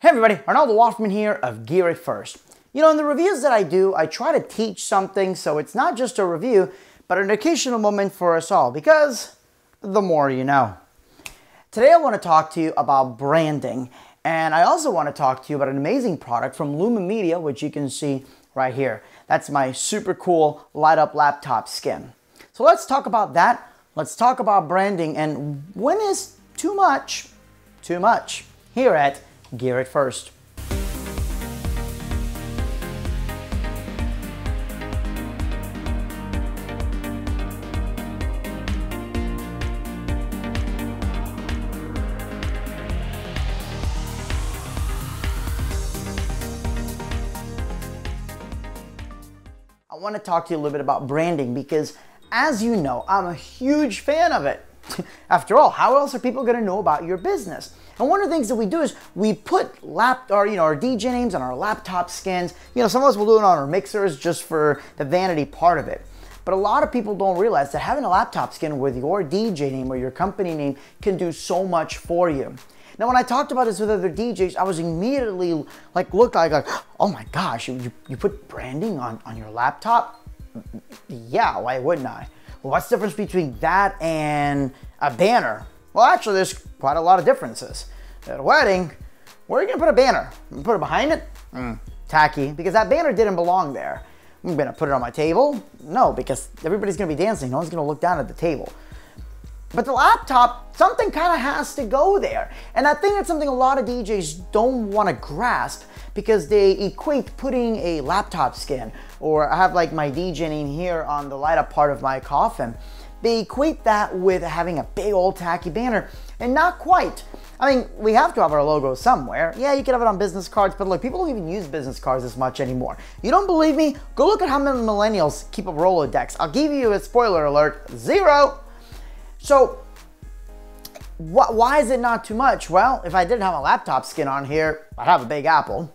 Hey everybody, Arnaldo Wolfman here of Gear It First. You know, in the reviews that I do, I try to teach something, so it's not just a review, but an occasional moment for us all, because the more you know. Today I want to talk to you about branding, and I also want to talk to you about an amazing product from Luma Media, which you can see right here. That's my super cool light up laptop skin. So let's talk about that. Let's talk about branding, and when is too much here at Gear It First. I want to talk to you a little bit about branding because, as you know, I'm a huge fan of it. After all, how else are people going to know about your business? And one of the things that we do is we put our DJ names on our laptop skins. You know, some of us will do it on our mixers just for the vanity part of it. But a lot of people don't realize that having a laptop skin with your DJ name or your company name can do so much for you. Now, when I talked about this with other DJs, I was immediately looked like, oh my gosh, you put branding on your laptop? Yeah, why wouldn't I? Well, what's the difference between that and a banner? Well, actually, there's quite a lot of differences. At a wedding, where are you gonna put a banner? Put it behind it? Tacky, because that banner didn't belong there. I'm gonna put it on my table? No, because everybody's gonna be dancing. No one's gonna look down at the table. But the laptop, something kind of has to go there. And I think that's something a lot of DJs don't want to grasp because they equate putting a laptop skin, or I have like my DJ name here on the light up part of my coffin. They equate that with having a big old tacky banner, and not quite. I mean, we have to have our logo somewhere. Yeah, you can have it on business cards, but look, people don't even use business cards as much anymore. You don't believe me? Go look at how many millennials keep a Rolodex. I'll give you a spoiler alert, 0. So, why is it not too much? Well, if I didn't have a laptop skin on here, I'd have a Big Apple.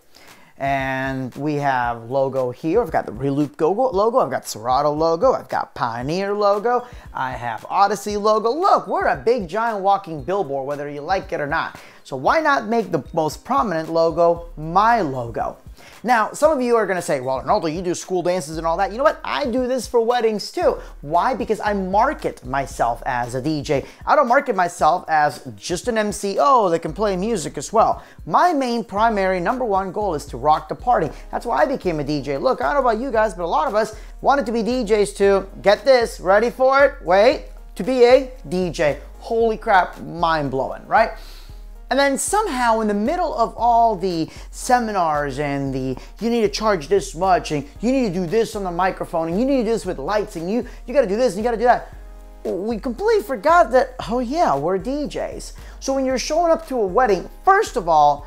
And we have logo here. I've got the Reloop logo. I've got Serato logo. I've got Pioneer logo. I have Odyssey logo. Look, we're a big, giant walking billboard, whether you like it or not. So why not make the most prominent logo my logo? Now, some of you are gonna say, well, Arnaldo, you do school dances and all that. You know what? I do this for weddings too. Why? Because I market myself as a DJ. I don't market myself as just an MCO that can play music as well. My main primary #1 goal is to rock the party. That's why I became a DJ. Look, I don't know about you guys, but a lot of us wanted to be DJs to, get this, ready for it? Wait, to be a DJ. Holy crap, mind-blowing, right? And then somehow in the middle of all the seminars and you need to charge this much and you need to do this on the microphone and you need to do this with lights and you gotta do this and you gotta do that, we completely forgot that, oh yeah, we're DJs. So when you're showing up to a wedding, first of all,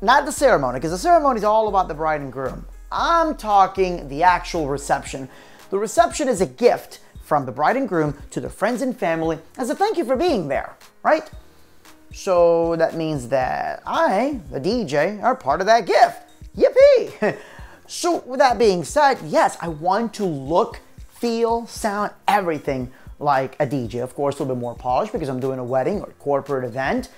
not the ceremony, because the ceremony is all about the bride and groom. I'm talking the actual reception. The reception is a gift from the bride and groom to their friends and family as a thank you for being there, right? So that means that I, the DJ, are part of that gift. Yippee! So with that being said, yes, I want to look, feel, sound, everything like a DJ. Of course, a little bit more polished because I'm doing a wedding or corporate event.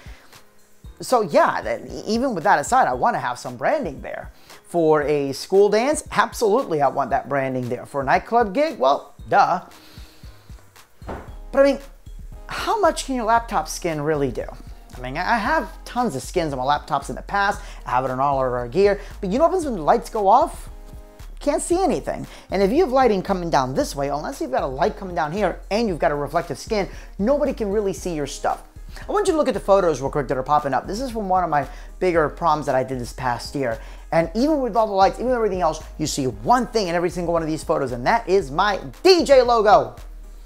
So yeah, even with that aside, I want to have some branding there. For a school dance, absolutely I want that branding there. For a nightclub gig, well, duh. But I mean, how much can your laptop skin really do? I mean, I have tons of skins on my laptops in the past. I have it on all of our gear. But you know what happens when the lights go off? Can't see anything. And if you have lighting coming down this way, unless you've got a light coming down here and you've got a reflective skin, nobody can really see your stuff. I want you to look at the photos real quick that are popping up. This is from one of my bigger proms that I did this past year. And even with all the lights, even with everything else, you see one thing in every single one of these photos, and that is my DJ logo.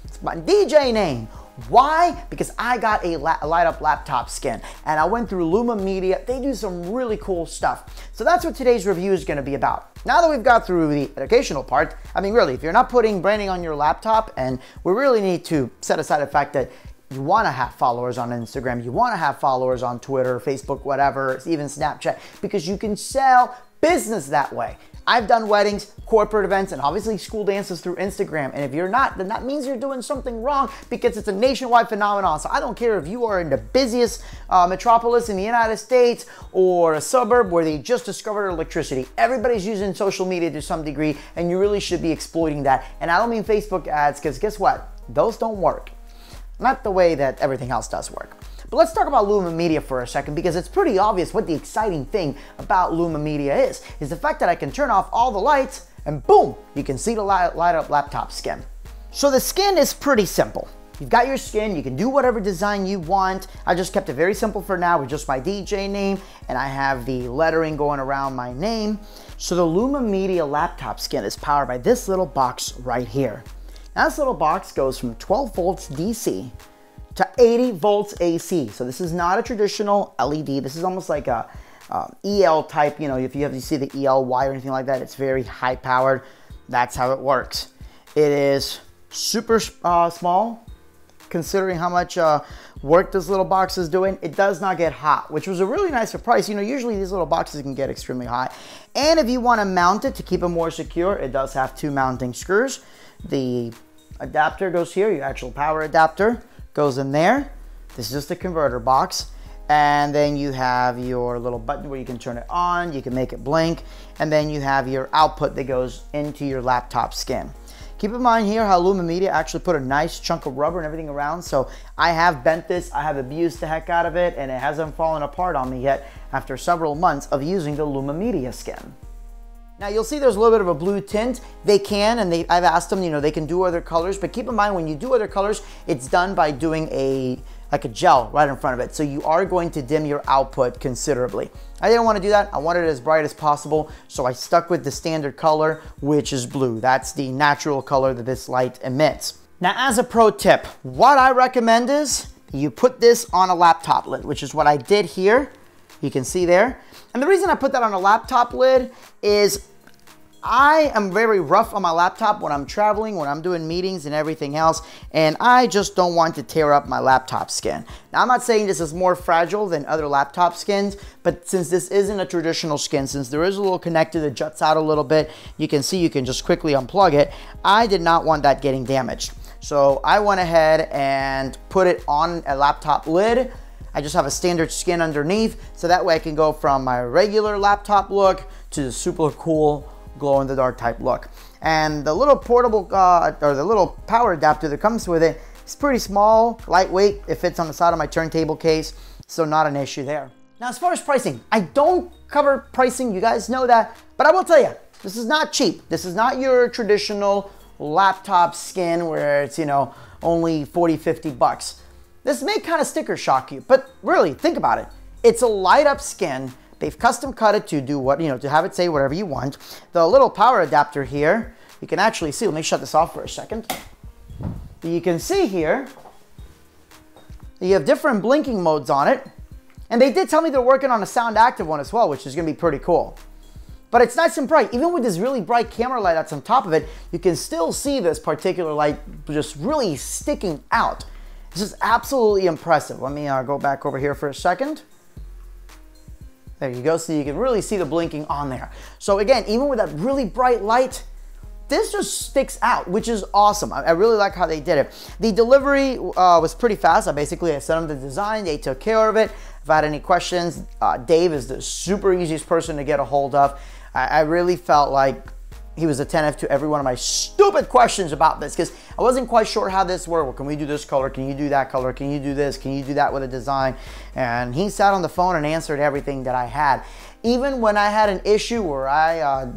It's my DJ name. Why? Because I got a light up laptop skin and I went through Luma Media. They do some really cool stuff. So that's what today's review is going to be about. Now that we've got through the educational part, I mean, really, if you're not putting branding on your laptop, and we really need to set aside the fact that you want to have followers on Instagram, you want to have followers on Twitter, Facebook, whatever, even Snapchat, because you can sell business that way. I've done weddings, corporate events, and obviously school dances through Instagram. And if you're not, then that means you're doing something wrong because it's a nationwide phenomenon. So I don't care if you are in the busiest metropolis in the United States or a suburb where they just discovered electricity. Everybody's using social media to some degree, and you really should be exploiting that. And I don't mean Facebook ads, because guess what? Those don't work. Not the way that everything else does work. But let's talk about Luma Media for a second, because it's pretty obvious what the exciting thing about Luma Media is the fact that I can turn off all the lights and boom, you can see the light up laptop skin. So the skin is pretty simple. You've got your skin, you can do whatever design you want. I just kept it very simple for now with just my DJ name, and I have the lettering going around my name. So the Luma Media laptop skin is powered by this little box right here. Now this little box goes from 12 volts DC to 80 volts AC. So this is not a traditional LED. This is almost like a EL type, you know, if you see the EL wire or anything like that, it's very high powered. That's how it works. It is super small, considering how much work this little box is doing. It does not get hot, which was a really nice surprise. You know, usually these little boxes can get extremely hot. And if you want to mount it to keep it more secure, it does have 2 mounting screws. The adapter goes here, your actual power adapter goes in there. This is just a converter box. And then you have your little button where you can turn it on, you can make it blink, and then you have your output that goes into your laptop skin. Keep in mind here how Luma Media actually put a nice chunk of rubber and everything around. So I have bent this, I have abused the heck out of it, and it hasn't fallen apart on me yet after several months of using the Luma Media skin. Now you'll see there's a little bit of a blue tint. They can, and I've asked them, you know, they can do other colors, but keep in mind when you do other colors, it's done by doing like a gel right in front of it. So you are going to dim your output considerably. I didn't want to do that. I wanted it as bright as possible. So I stuck with the standard color, which is blue. That's the natural color that this light emits. Now, as a pro tip, what I recommend is you put this on a laptop lid, which is what I did here. You can see there. And the reason I put that on a laptop lid is I am very rough on my laptop when I'm traveling, when I'm doing meetings and everything else, and I just don't want to tear up my laptop skin. Now, I'm not saying this is more fragile than other laptop skins, but since this isn't a traditional skin, since there is a little connector that juts out a little bit, you can see you can just quickly unplug it. I did not want that getting damaged. So I went ahead and put it on a laptop lid. I just have a standard skin underneath, so that way I can go from my regular laptop look to the super cool glow-in-the-dark type look. And the little portable or the little power adapter that comes with it is pretty small, lightweight. It fits on the side of my turntable case, so not an issue there. Now, as far as pricing, I don't cover pricing, you guys know that, but I will tell you, this is not cheap. This is not your traditional laptop skin where it's, you know, only 40, 50 bucks. This may kind of sticker shock you, but really, think about it. It's a light up skin. They've custom cut it to do what, you know, to have it say whatever you want. The little power adapter here, you can actually see, let me shut this off for a second. You can see here, you have different blinking modes on it. And they did tell me they're working on a sound active one as well, which is gonna be pretty cool. But it's nice and bright. Even with this really bright camera light that's on top of it, you can still see this particular light just really sticking out. This is absolutely impressive. Let me go back over here for a second. There you go, so you can really see the blinking on there. So again, even with that really bright light, this just sticks out, which is awesome. I really like how they did it. The delivery was pretty fast. I sent them the design, they took care of it. If I had any questions, Dave is the super easiest person to get a hold of. I really felt like he was attentive to every one of my stupid questions about this because I wasn't quite sure how this worked. Well, can we do this color? Can you do that color? Can you do this? Can you do that with a design? And he sat on the phone and answered everything that I had. Even when I had an issue where I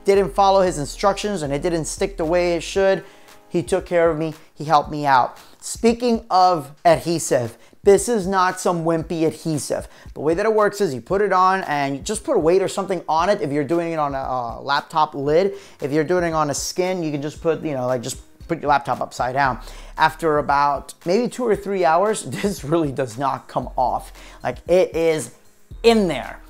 didn't follow his instructions and it didn't stick the way it should, he took care of me. He helped me out. Speaking of adhesive, this is not some wimpy adhesive. The way that it works is you put it on and you just put a weight or something on it if you're doing it on a laptop lid. If you're doing it on a skin, you can just put, you know, like just put your laptop upside down. After about maybe 2 or 3 hours, this really does not come off. Like it is in there.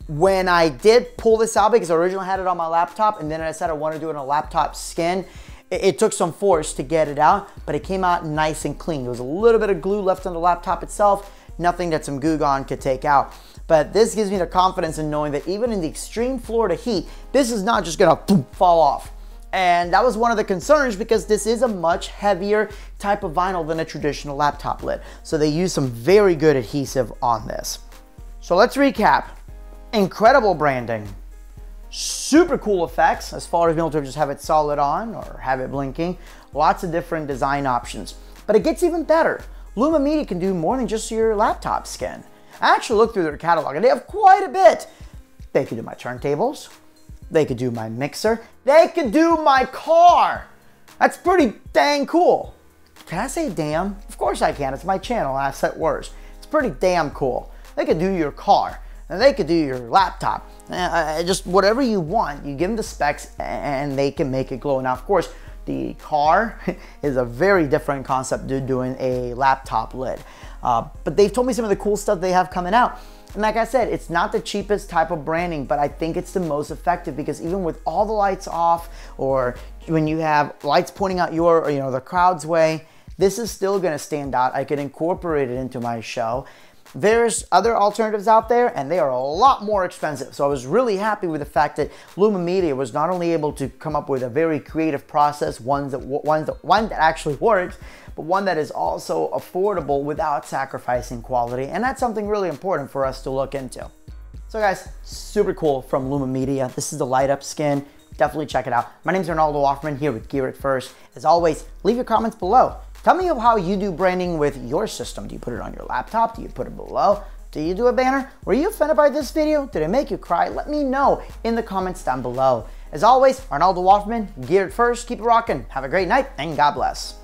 When I did pull this out, because I originally had it on my laptop and then I said I want to do it on a laptop skin, it took some force to get it out, but it came out nice and clean. There was a little bit of glue left on the laptop itself, nothing that some Goo Gone could take out. but this gives me the confidence in knowing that even in the extreme Florida heat, this is not just gonna fall off. And that was one of the concerns because this is a much heavier type of vinyl than a traditional laptop lid. So they use some very good adhesive on this. So let's recap. Incredible branding, super cool effects as far as being able to just have it solid on or have it blinking, lots of different design options. But it gets even better. Luma Media can do more than just your laptop skin. I actually looked through their catalog and they have quite a bit. They could do my turntables, they could do my mixer, they could do my car. That's pretty dang cool. Can I say damn? Of course I can, it's my channel, I said words. It's pretty damn cool. They could do your car, and they could do your laptop. Just whatever you want, you give them the specs and they can make it glow. Now of course, the car is a very different concept to doing a laptop lid. But they've told me some of the cool stuff they have coming out. And like I said, it's not the cheapest type of branding, but I think it's the most effective because even with all the lights off or when you have lights pointing out your, the crowd's way, this is still gonna stand out. I can incorporate it into my show. There's other alternatives out there and they are a lot more expensive. So I was really happy with the fact that Luma Media was not only able to come up with a very creative process, one that actually works, but one that is also affordable without sacrificing quality. And that's something really important for us to look into. So guys, super cool from Luma Media. This is the light up skin. Definitely check it out. My name is Ronaldo Offerman here with Gear It First. As always, leave your comments below. Tell me how you do branding with your system. Do you put it on your laptop? Do you put it below? Do you do a banner? Were you offended by this video? Did it make you cry? Let me know in the comments down below. As always, Ronaldo Offerman, Gear It First. Keep it rocking. Have a great night and God bless.